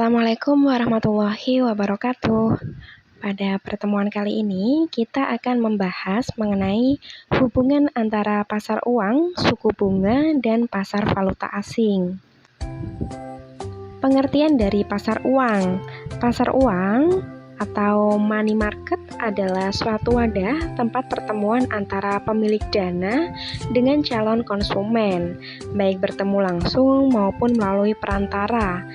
Assalamualaikum warahmatullahi wabarakatuh. Pada pertemuan kali ini, kita akan membahas mengenai hubungan antara pasar uang, suku bunga, dan pasar valuta asing. Pengertian dari pasar uang. Pasar uang atau money market adalah suatu wadah tempat pertemuan antara pemilik dana dengan calon konsumen, baik bertemu langsung maupun melalui perantara,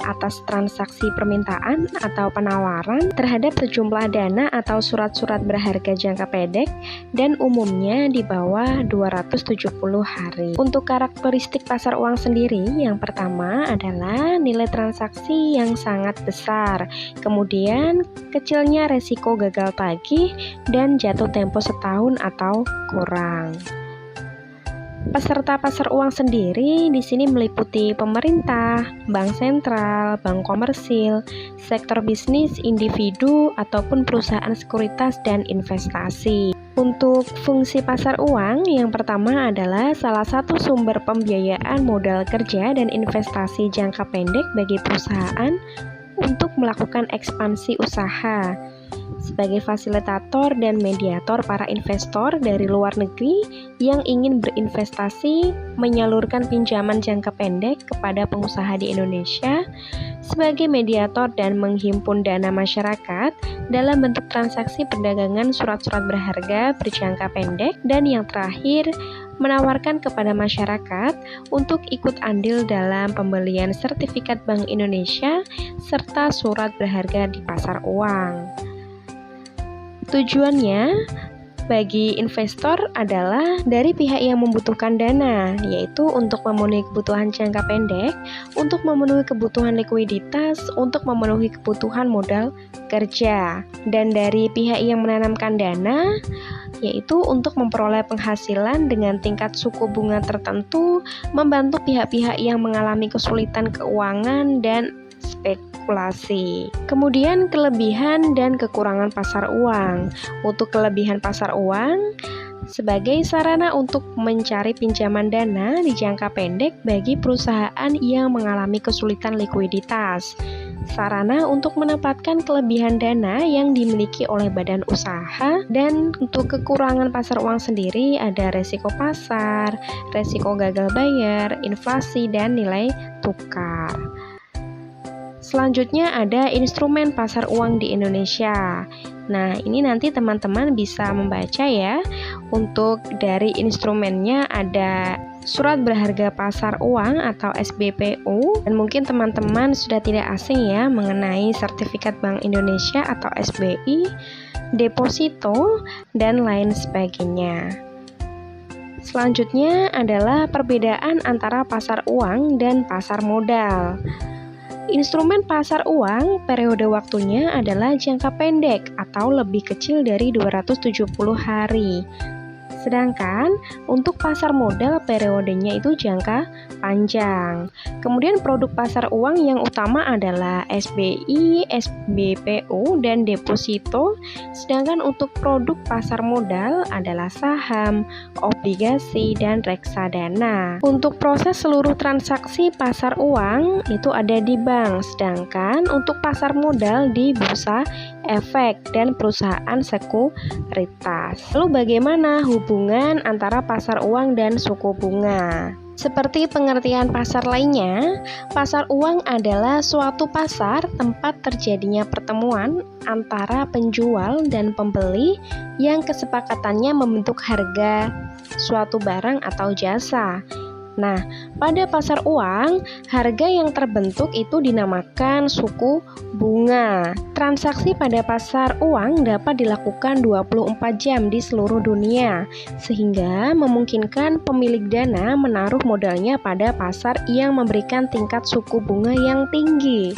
atas transaksi permintaan atau penawaran terhadap sejumlah dana atau surat-surat berharga jangka pendek dan umumnya di bawah 270 hari. Untuk karakteristik pasar uang sendiri, yang pertama adalah nilai transaksi yang sangat besar, kemudian kecilnya resiko gagal tagih dan jatuh tempo setahun atau kurang. Peserta pasar uang sendiri di sini meliputi pemerintah, bank sentral, bank komersil, sektor bisnis, individu, ataupun perusahaan sekuritas dan investasi. Untuk fungsi pasar uang, yang pertama adalah salah satu sumber pembiayaan modal kerja dan investasi jangka pendek bagi perusahaan untuk melakukan ekspansi usaha. Sebagai fasilitator dan mediator para investor dari luar negeri yang ingin berinvestasi, menyalurkan pinjaman jangka pendek kepada pengusaha di Indonesia, sebagai mediator dan menghimpun dana masyarakat dalam bentuk transaksi perdagangan surat-surat berharga berjangka pendek, dan yang terakhir, menawarkan kepada masyarakat untuk ikut andil dalam pembelian sertifikat Bank Indonesia serta surat berharga di pasar uang. Tujuannya bagi investor adalah dari pihak yang membutuhkan dana, yaitu untuk memenuhi kebutuhan jangka pendek, untuk memenuhi kebutuhan likuiditas, untuk memenuhi kebutuhan modal kerja, dan dari pihak yang menanamkan dana, yaitu untuk memperoleh penghasilan dengan tingkat suku bunga tertentu, membantu pihak-pihak yang mengalami kesulitan keuangan dan spekulasi. Kemudian kelebihan dan kekurangan pasar uang. Untuk kelebihan pasar uang, sebagai sarana untuk mencari pinjaman dana di jangka pendek bagi perusahaan yang mengalami kesulitan likuiditas. Sarana untuk menempatkan kelebihan dana yang dimiliki oleh badan usaha. Dan untuk kekurangan pasar uang sendiri ada resiko pasar, resiko gagal bayar, inflasi, dan nilai tukar. Selanjutnya ada instrumen pasar uang di Indonesia. Nah, ini nanti teman-teman bisa membaca ya. Untuk dari instrumennya ada surat berharga pasar uang atau SBPU, dan mungkin teman-teman sudah tidak asing ya mengenai sertifikat Bank Indonesia atau SBI, deposito, dan lain sebagainya. Selanjutnya adalah perbedaan antara pasar uang dan pasar modal. Instrumen pasar uang periode waktunya adalah jangka pendek atau lebih kecil dari 270 hari. Sedangkan untuk pasar modal periodenya itu jangka panjang. Kemudian produk pasar uang yang utama adalah SBI, SBPU, dan deposito. Sedangkan untuk produk pasar modal adalah saham, obligasi, dan reksadana. Untuk proses seluruh transaksi pasar uang itu ada di bank. Sedangkan untuk pasar modal di bursa efek dan perusahaan sekuritas. Lalu bagaimana hubungan antara pasar uang dan suku bunga? Seperti pengertian pasar lainnya, pasar uang adalah suatu pasar tempat terjadinya pertemuan antara penjual dan pembeli yang kesepakatannya membentuk harga suatu barang atau jasa. Nah, pada pasar uang, harga yang terbentuk itu dinamakan suku bunga. Transaksi pada pasar uang dapat dilakukan 24 jam di seluruh dunia, sehingga memungkinkan pemilik dana menaruh modalnya pada pasar yang memberikan tingkat suku bunga yang tinggi.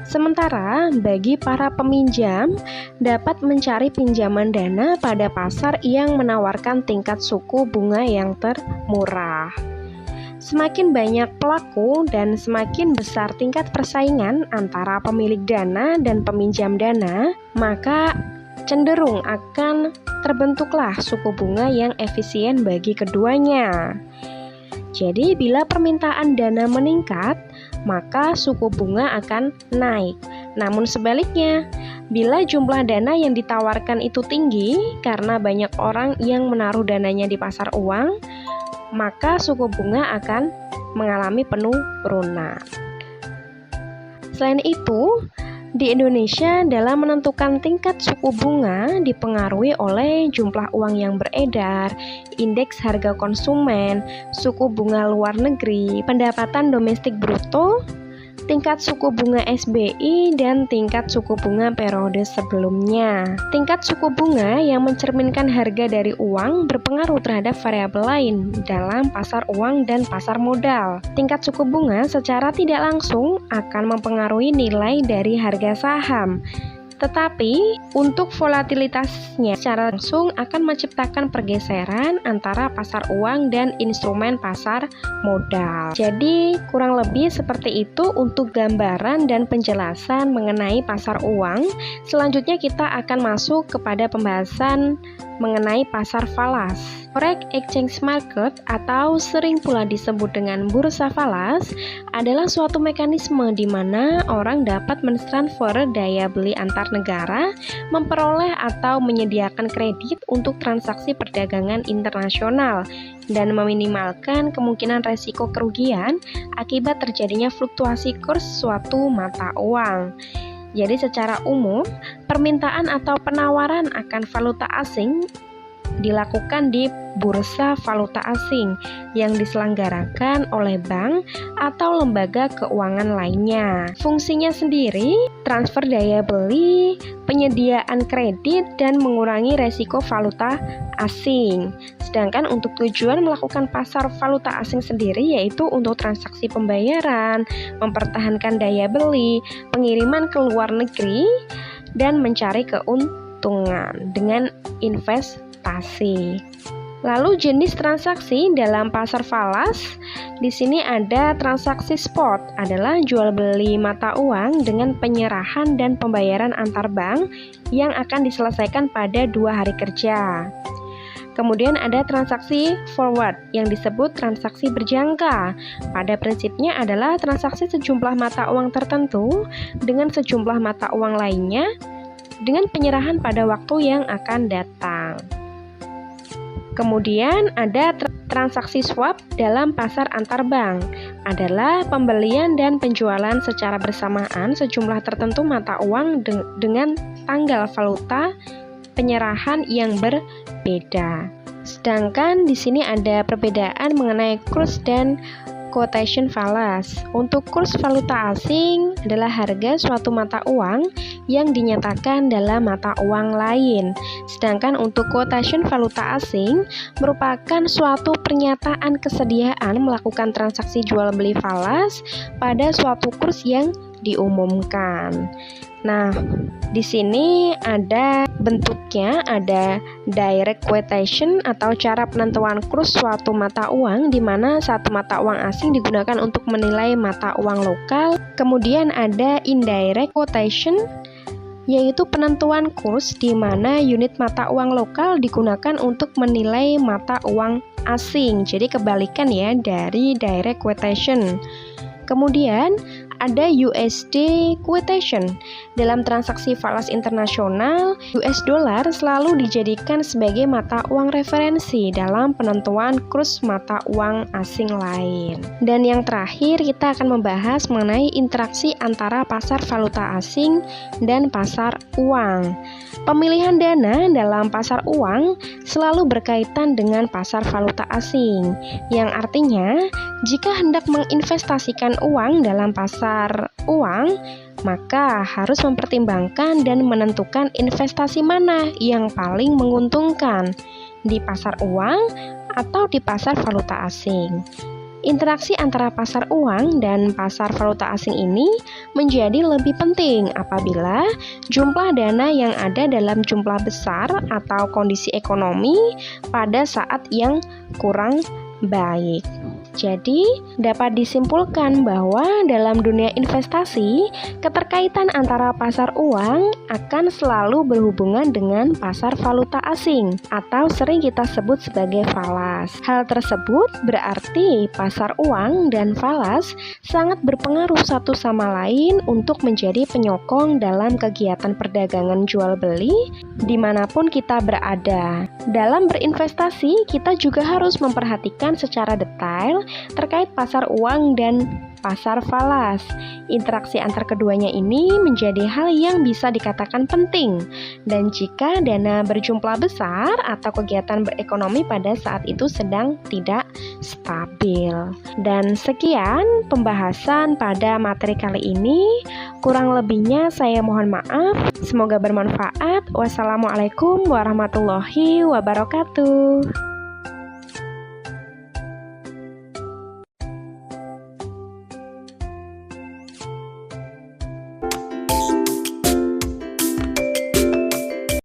Sementara bagi para peminjam dapat mencari pinjaman dana pada pasar yang menawarkan tingkat suku bunga yang termurah. Semakin banyak pelaku dan semakin besar tingkat persaingan antara pemilik dana dan peminjam dana, maka cenderung akan terbentuklah suku bunga yang efisien bagi keduanya. Jadi bila permintaan dana meningkat, maka suku bunga akan naik. Namun sebaliknya, bila jumlah dana yang ditawarkan itu tinggi karena banyak orang yang menaruh dananya di pasar uang, maka suku bunga akan mengalami penurunan. Selain itu, di Indonesia dalam menentukan tingkat suku bunga dipengaruhi oleh jumlah uang yang beredar, indeks harga konsumen, suku bunga luar negeri, pendapatan domestik bruto, tingkat suku bunga SBI, dan tingkat suku bunga periode sebelumnya. Tingkat suku bunga yang mencerminkan harga dari uang berpengaruh terhadap variabel lain dalam pasar uang dan pasar modal. Tingkat suku bunga secara tidak langsung akan mempengaruhi nilai dari harga saham. Tetapi untuk volatilitasnya secara langsung akan menciptakan pergeseran antara pasar uang dan instrumen pasar modal. Jadi kurang lebih seperti itu untuk gambaran dan penjelasan mengenai pasar uang. Selanjutnya kita akan masuk kepada pembahasan mengenai pasar falas. Forex exchange market atau sering pula disebut dengan bursa falas adalah suatu mekanisme di mana orang dapat mentransfer daya beli antar negara, memperoleh atau menyediakan kredit untuk transaksi perdagangan internasional, dan meminimalkan kemungkinan resiko kerugian akibat terjadinya fluktuasi kurs suatu mata uang. Jadi secara umum, permintaan atau penawaran akan valuta asing dilakukan di bursa valuta asing yang diselenggarakan oleh bank atau lembaga keuangan lainnya. Fungsinya sendiri, transfer daya beli, penyediaan kredit, dan mengurangi resiko valuta asing. Sedangkan untuk tujuan melakukan pasar valuta asing sendiri yaitu untuk transaksi pembayaran, mempertahankan daya beli, pengiriman ke luar negeri, dan mencari keuntungan dengan investasi. Lalu jenis transaksi dalam pasar falas, di sini ada transaksi spot, adalah jual beli mata uang dengan penyerahan dan pembayaran antar bank yang akan diselesaikan pada 2 hari kerja. Kemudian ada transaksi forward yang disebut transaksi berjangka. Pada prinsipnya adalah transaksi sejumlah mata uang tertentu dengan sejumlah mata uang lainnya dengan penyerahan pada waktu yang akan datang. Kemudian ada transaksi swap dalam pasar antar bank, adalah pembelian dan penjualan secara bersamaan sejumlah tertentu mata uang dengan tanggal valuta penyerahan yang berbeda. Sedangkan di sini ada perbedaan mengenai kurs dan quotation falas. Untuk kurs valuta asing adalah harga suatu mata uang yang dinyatakan dalam mata uang lain. Sedangkan untuk quotation valuta asing merupakan suatu pernyataan kesediaan melakukan transaksi jual beli falas pada suatu kurs yang diumumkan. Nah, di sini ada bentuknya, ada direct quotation atau cara penentuan kurs suatu mata uang di mana satu mata uang asing digunakan untuk menilai mata uang lokal. Kemudian ada indirect quotation yaitu penentuan kurs di mana unit mata uang lokal digunakan untuk menilai mata uang asing. Jadi kebalikan ya dari direct quotation. Kemudian ada USD quotation. Dalam transaksi falas internasional, US dollar selalu dijadikan sebagai mata uang referensi dalam penentuan kurs mata uang asing lain. Dan yang terakhir, kita akan membahas mengenai interaksi antara pasar valuta asing dan pasar uang. Pemilihan dana dalam pasar uang selalu berkaitan dengan pasar valuta asing, yang artinya jika hendak menginvestasikan uang dalam pasar uang, maka harus mempertimbangkan dan menentukan investasi mana yang paling menguntungkan, di pasar uang atau di pasar valuta asing. Interaksi antara pasar uang dan pasar valuta asing ini menjadi lebih penting apabila jumlah dana yang ada dalam jumlah besar atau kondisi ekonomi pada saat yang kurang baik. Jadi, dapat disimpulkan bahwa dalam dunia investasi, keterkaitan antara pasar uang akan selalu berhubungan dengan pasar valuta asing atau sering kita sebut sebagai falas. Hal tersebut berarti pasar uang dan falas sangat berpengaruh satu sama lain untuk menjadi penyokong dalam kegiatan perdagangan jual beli dimanapun kita berada. Dalam berinvestasi, kita juga harus memperhatikan secara detail terkait pasar uang dan pasar falas. Interaksi antar keduanya ini menjadi hal yang bisa dikatakan penting, dan jika dana berjumlah besar atau kegiatan berekonomi pada saat itu sedang tidak stabil. Dan sekian pembahasan pada materi kali ini. Kurang lebihnya saya mohon maaf. Semoga bermanfaat. Wassalamualaikum warahmatullahi wabarakatuh.